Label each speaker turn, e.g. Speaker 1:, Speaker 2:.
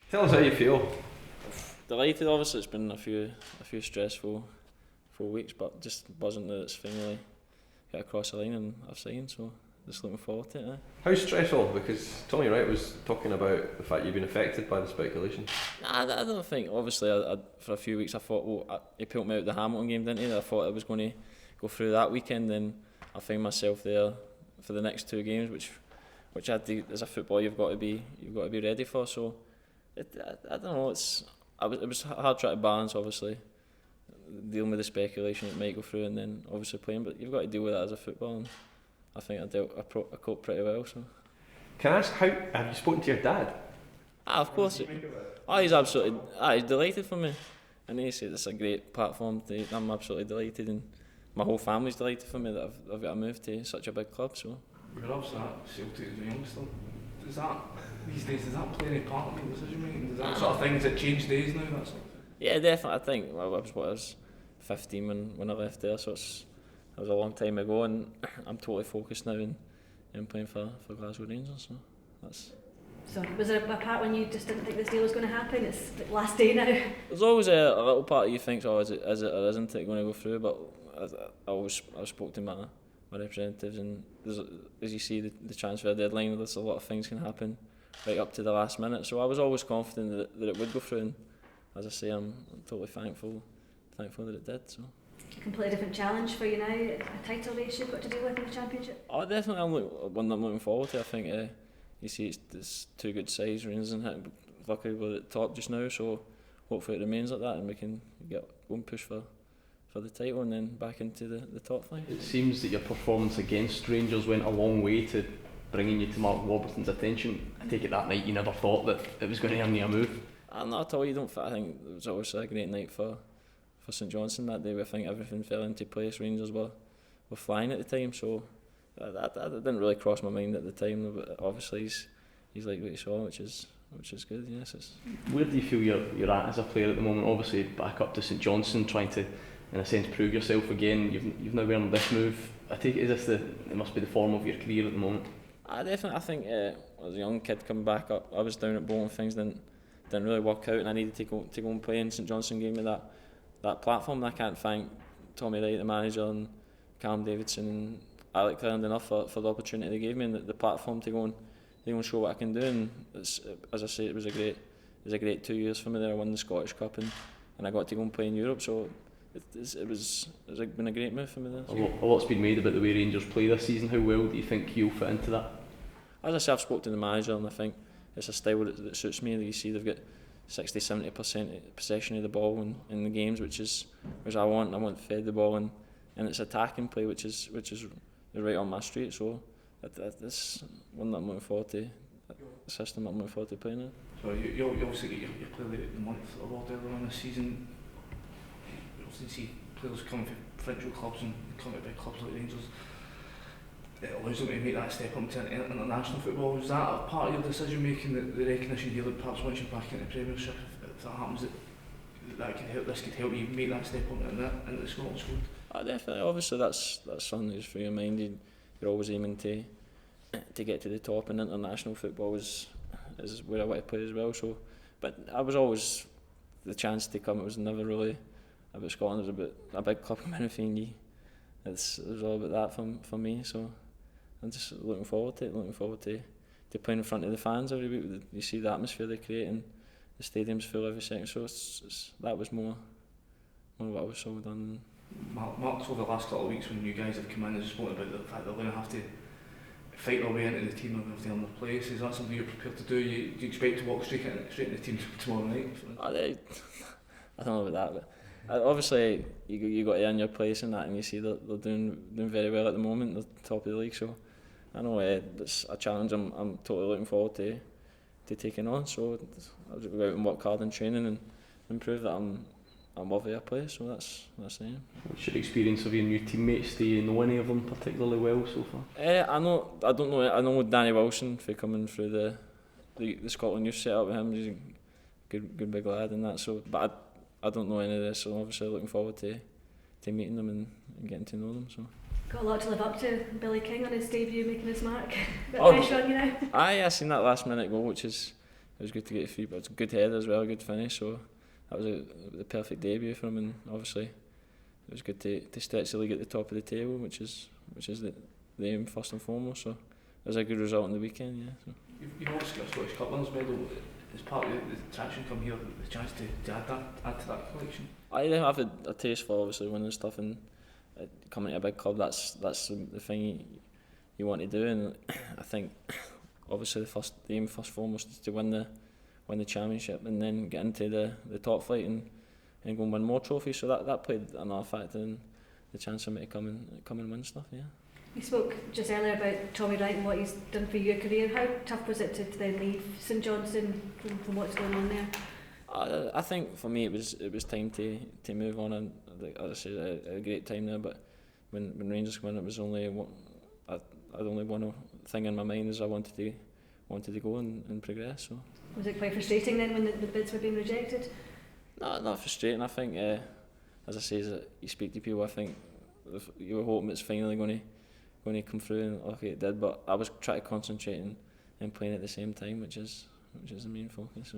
Speaker 1: Tell us how you feel.
Speaker 2: Delighted, obviously. It's been a few stressful 4 weeks, but just buzzing that it's finally got across the line and I've signed, so just looking forward to it.
Speaker 1: How stressful? Because Tommy Wright was talking about the fact you've been affected by the speculation.
Speaker 2: Nah, I don't think. Obviously, for a few weeks I thought, he pulled me out the Hamilton game, didn't he? I thought I was going to go through that weekend, then I find myself there for the next 2 games, which as a footballer you've got to be ready for. So I don't know. It was hard trying to balance, obviously, dealing with the speculation that might go through, and then obviously playing. But you've got to deal with that as a footballer. And I think I coped pretty well. So.
Speaker 1: Can I ask, how have you spoken to your dad?
Speaker 2: Of course. He's delighted for me, and he said it's a great platform. I'm absolutely delighted, and my whole family's delighted for me that I've got to move to such a big club. So.
Speaker 3: You're obviously at Celtic as a youngster. These days, does that play any part in the decision making? Does that sort of things that change days now? That sort of thing?
Speaker 2: Yeah, definitely. I think I was 15 when I left there, so it was a long time ago, and I'm totally focused now in playing for Glasgow Rangers. So that's.
Speaker 4: So was there a part when you just didn't think this deal was going to happen? It's the last day now.
Speaker 2: There's always a little part of you thinks, is it or isn't it going to go through? But I spoke to my representatives, and as you see the transfer deadline, there's a lot of things can happen right up to the last minute. So I was always confident that it would go through, and as I say, I'm totally thankful that it did. So.
Speaker 4: A completely different challenge for you now, a title race you've got to deal with in the Championship.
Speaker 2: Oh, definitely, one I'm looking forward to. I think you see it's 2 good sides, Rangers and luckily we're at the top just now, so hopefully it remains like that and we can go and push for the title and then back into the top 5.
Speaker 5: It seems that your performance against Rangers went a long way to bringing you to Mark Warburton's attention. I take it that night you never thought that it was going to earn you a move?
Speaker 2: Not at all. I think it was obviously a great night for St Johnstone that day. I think everything fell into place. Rangers were flying at the time, so that didn't really cross my mind at the time. But obviously he's like what you saw, which is good. Yes.
Speaker 5: Where do you feel you're at as a player at the moment? Obviously back up to St Johnstone, trying to, in a sense, prove yourself again. You've now earned this move. I take it it must be the form of your career at the moment.
Speaker 2: Definitely. I think as a young kid coming back up, I was down at Bolton, things didn't really work out, and I needed to go and play. And St Johnstone gave me that platform. And I can't thank Tommy Wright, the manager, and Callum Davidson and Alec Clarendon enough for the opportunity they gave me and the platform to go and show what I can do. And as I say, it was a great 2 years for me there. I won the Scottish Cup and I got to go and play in Europe. So it's been a great move for me there.
Speaker 5: A lot's been made about the way Rangers play this season. How well do you think you'll fit into that?
Speaker 2: As I say, I've spoken to the manager and I think it's a style that suits me. You see, they've got 60-70% possession of the ball in the games, which I want. I want fed the ball and it's attacking play, which is right on my street. So that's one that I'm looking forward to. The system that I'm looking forward to playing in.
Speaker 3: So you obviously get your Player of the Month award earlier on this season. You obviously see players coming from provincial clubs and coming to big clubs like Rangers. It allows them to make that step up to international football. Was that a part of your decision making, the recognition here that perhaps once you're back in the Premiership, if that happens, this could help you make that step up into the Scotland squad?
Speaker 2: Definitely. Obviously, that's something that's for your mind. You're always aiming to get to the top, and international football is where I want to play as well. So, but I was always the chance to come. It was never really about Scotland. It was about a big club coming in Feeney. It was all about that for me. So. I'm just looking forward to to playing in front of the fans every week. You see the atmosphere they create and the stadium's full every second. So that was more what I was sold on.
Speaker 3: Mark's over the last couple of weeks when you guys have come in and spoken about the fact they're going to have to fight their way into the team and have to earn their place. Is that something you're prepared to do? Do you expect to walk straight into the team tomorrow night?
Speaker 2: I don't know about that, but obviously you got to earn your place in that, and you see they're doing very well at the moment. They're top of the league, so I know it's a challenge I'm totally looking forward to taking on. So I'll just go out and work hard in training and prove that I'm worthy of a place. So that's the aim.
Speaker 5: What's your experience of your new teammates? Do you know any of them particularly well so far?
Speaker 2: I know Danny Wilson for coming through the Scotland youth set up with him. He's a good big lad and that. So, but I don't know any of this. So obviously looking forward to meeting them and getting to know them. So.
Speaker 4: Got a lot to live up to. Billy King on his debut making his mark. Bit of pressure on you now.
Speaker 2: I seen that last minute goal, which was good to get a free, but it's a good header as well, a good finish. So that was the perfect debut for him, and obviously it was good to stretch the league at the top of the table, which is the aim first and foremost. So it was a good result on the weekend. Yeah. So.
Speaker 3: You've also got a Scottish Cup winners medal as part of the attraction. Come here, the chance to add to that collection.
Speaker 2: I have a taste for obviously winning stuff, and coming to a big club, that's the thing you want to do. And I think obviously the aim first and foremost is to win the championship, and then get into the top flight and go and win more trophies. So that played another factor in the chance for me to come and win stuff. Yeah.
Speaker 4: You spoke just earlier about Tommy Wright and what he's done for your career. How tough was it to then leave St Johnstone from what's going on there?
Speaker 2: I think for me it was time to move on, and as I said, a great time there. But when Rangers came in, it was only I'd only one thing in my mind is I wanted to go and progress. So
Speaker 4: was it quite frustrating then when the bids were being rejected?
Speaker 2: No, not frustrating. I think as I say, as you speak to people, I think you were hoping it's finally going to come through, and luckily it did. But I was trying to concentrate and playing at the same time, which is the main focus.